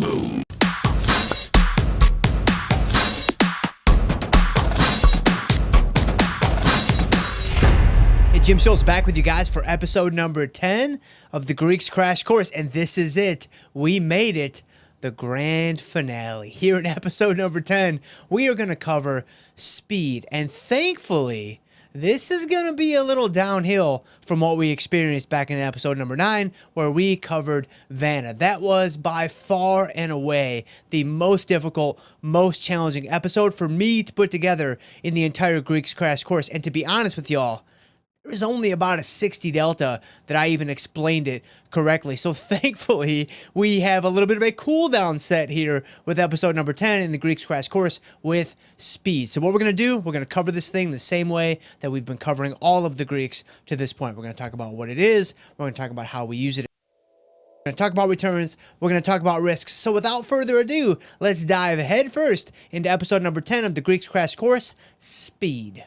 Jim Schultz back with you guys for episode number 10 of the Greeks Crash Course, and this is it. We made it, the grand finale. Here in episode number 10, we are going to cover speed, and thankfully, this is going to be a little downhill from what we experienced back in episode number 9, where we covered Vanna. That was by far and away the most difficult, most challenging episode for me to put together in the entire Greeks Crash Course, and to be honest with y'all, there was only about a 60 delta that I even explained it correctly. So thankfully, we have a little bit of a cooldown set here with episode number 10 in the Greeks Crash Course with speed. So what we're going to do, we're going to cover this thing the same way that we've been covering all of the Greeks to this point. We're going to talk about what it is. We're going to talk about how we use it. We're going to talk about returns. We're going to talk about risks. So without further ado, let's dive head first into episode number 10 of the Greeks Crash Course, speed.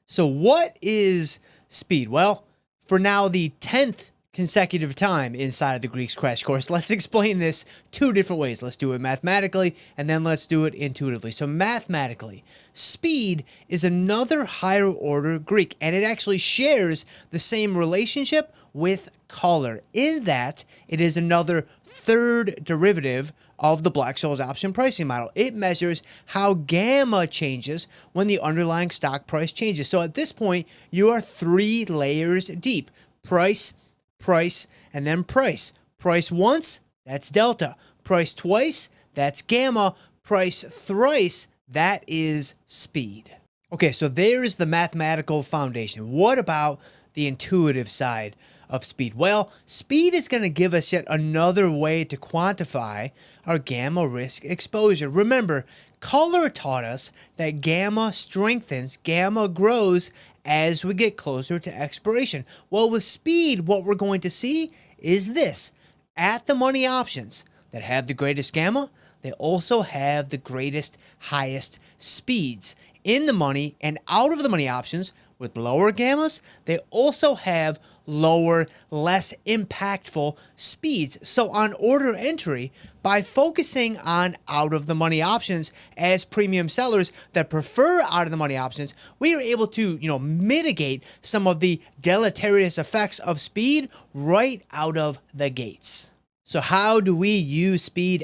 So what is speed? Well, for now the 10th consecutive time inside of the Greeks Crash Course, let's explain this two different ways. Let's do it mathematically, and then let's do it intuitively. So mathematically, speed is another higher order Greek, and it actually shares the same relationship with color in that it is another third derivative of the Black-Scholes option pricing model. It measures how gamma changes when the underlying stock price changes. So at this point, you are 3 layers deep. Price, price, and then price. Price once, that's delta. Price twice, that's gamma. Price thrice, that is speed. Okay, so there's the mathematical foundation. What about the intuitive side of speed? Well, speed is going to give us yet another way to quantify our gamma risk exposure. Remember, color taught us that gamma strengthens, gamma grows as we get closer to expiration. Well, with speed, what we're going to see is this. At the money options that have the greatest gamma, they also have the greatest, highest speeds. In the money and out of the money options with lower gammas, they also have lower, less impactful speeds. So on order entry, by focusing on out of the money options as premium sellers that prefer out of the money options, we are able to, mitigate some of the deleterious effects of speed right out of the gates. So how do we use speed?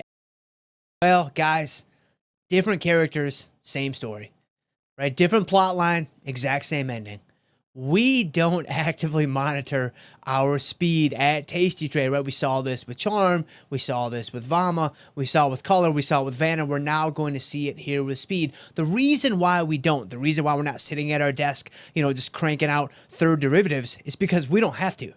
Well, guys, different characters, same story. Right? Different plot line, exact same ending. We don't actively monitor our speed at tastytrade, right? We saw this with Charm, we saw this with Vama, we saw it with Color, we saw it with Vanna. We're now going to see it here with speed. The reason why we don't, the reason why we're not sitting at our desk, just cranking out third derivatives is because we don't have to.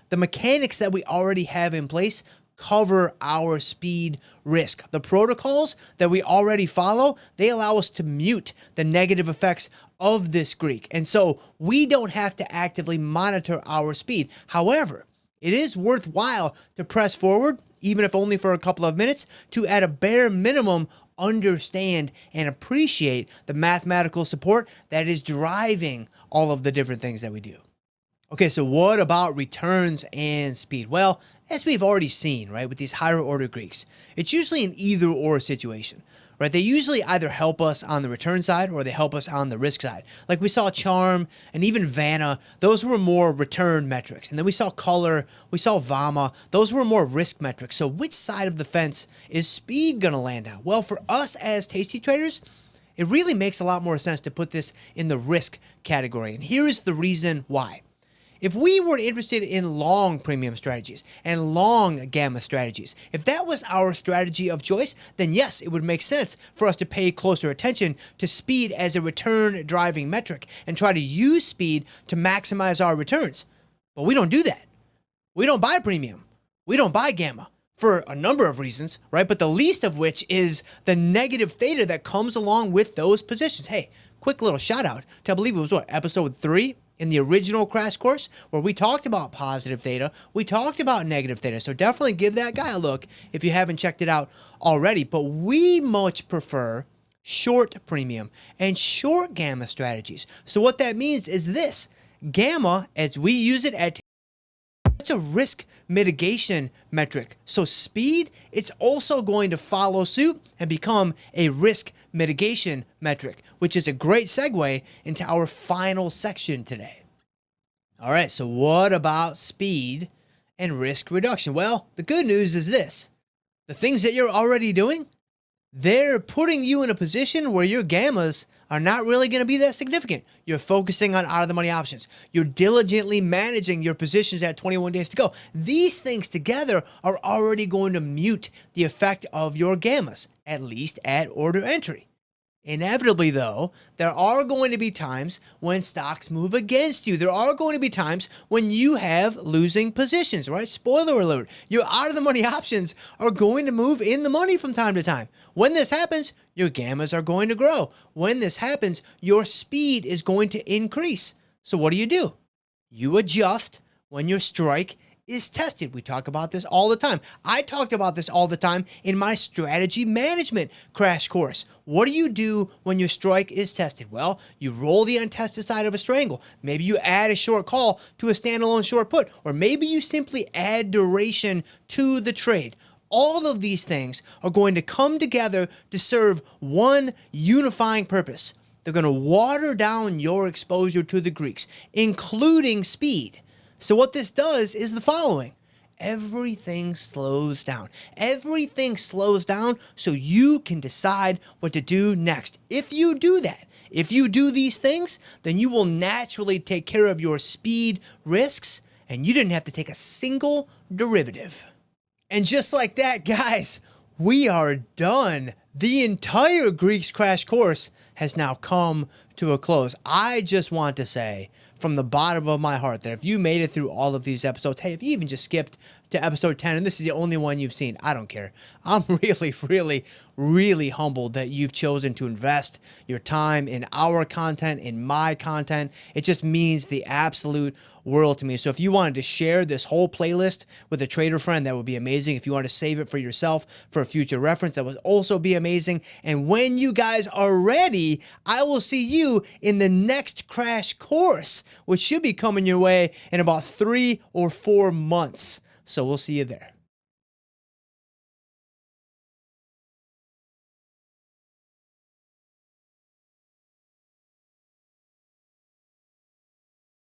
The mechanics that we already have in place cover our speed risk. The protocols that we already follow, they allow us to mute the negative effects of this Greek. And so we don't have to actively monitor our speed. However, it is worthwhile to press forward, even if only for a couple of minutes, to at a bare minimum understand and appreciate the mathematical support that is driving all of the different things that we do. Okay, so what about returns and speed? Well, as we've already seen, right, with these higher order Greeks, it's usually an either or situation, right? They usually either help us on the return side or they help us on the risk side. Like we saw Charm and even Vanna, those were more return metrics. And then we saw Color, we saw Vama, those were more risk metrics. So which side of the fence is speed going to land on? Well, for us as tasty traders, it really makes a lot more sense to put this in the risk category. And here is the reason why. If we were interested in long premium strategies and long gamma strategies, if that was our strategy of choice, then yes, it would make sense for us to pay closer attention to speed as a return driving metric and try to use speed to maximize our returns. But we don't do that. We don't buy premium. We don't buy gamma for a number of reasons, right? But the least of which is the negative theta that comes along with those positions. Hey, quick little shout out to, I believe it was episode 3? In the original crash course where we talked about positive theta, we talked about negative theta. So definitely give that guy a look if you haven't checked it out already. But we much prefer short premium and short gamma strategies. So what that means is this: gamma, as we use it at That's a risk mitigation metric. So speed, it's also going to follow suit and become a risk mitigation metric, which is a great segue into our final section today. All right, so what about speed and risk reduction? Well, the good news is this. The things that you're already doing, they're putting you in a position where your gammas are not really going to be that significant. You're focusing on out of the money options. You're diligently managing your positions at 21 days to go. These things together are already going to mute the effect of your gammas, at least at order entry. Inevitably, though, there are going to be times when stocks move against you. There are going to be times when you have losing positions, right? Spoiler alert, your out-of-the-money options are going to move in the money from time to time. When this happens, your gammas are going to grow. When this happens, your speed is going to increase. So what do? You adjust when your strike is tested. We talk about this all the time. I talked about this all the time in my strategy management crash course. What do you do when your strike is tested? Well, you roll the untested side of a strangle. Maybe you add a short call to a standalone short put, or maybe you simply add duration to the trade. All of these things are going to come together to serve one unifying purpose. They're going to water down your exposure to the Greeks, including speed. So what this does is the following. Everything slows down. Everything slows down so you can decide what to do next. If you do that, if you do these things, then you will naturally take care of your speed risks, and you didn't have to take a single derivative. And just like that, guys, we are done. The entire Greeks crash course has now come to a close. I just want to say from the bottom of my heart that if you made it through all of these episodes, hey, if you even just skipped to episode 10 and this is the only one you've seen, I don't care. I'm really humbled that you've chosen to invest your time in our content, in my content. It just means the absolute world to me. So if you wanted to share this whole playlist with a trader friend, that would be amazing. If you want to save it for yourself for a future reference, that would also be amazing. And when you guys are ready, I will see you in the next crash course, which should be coming your way in about 3 or 4 months. So we'll see you there.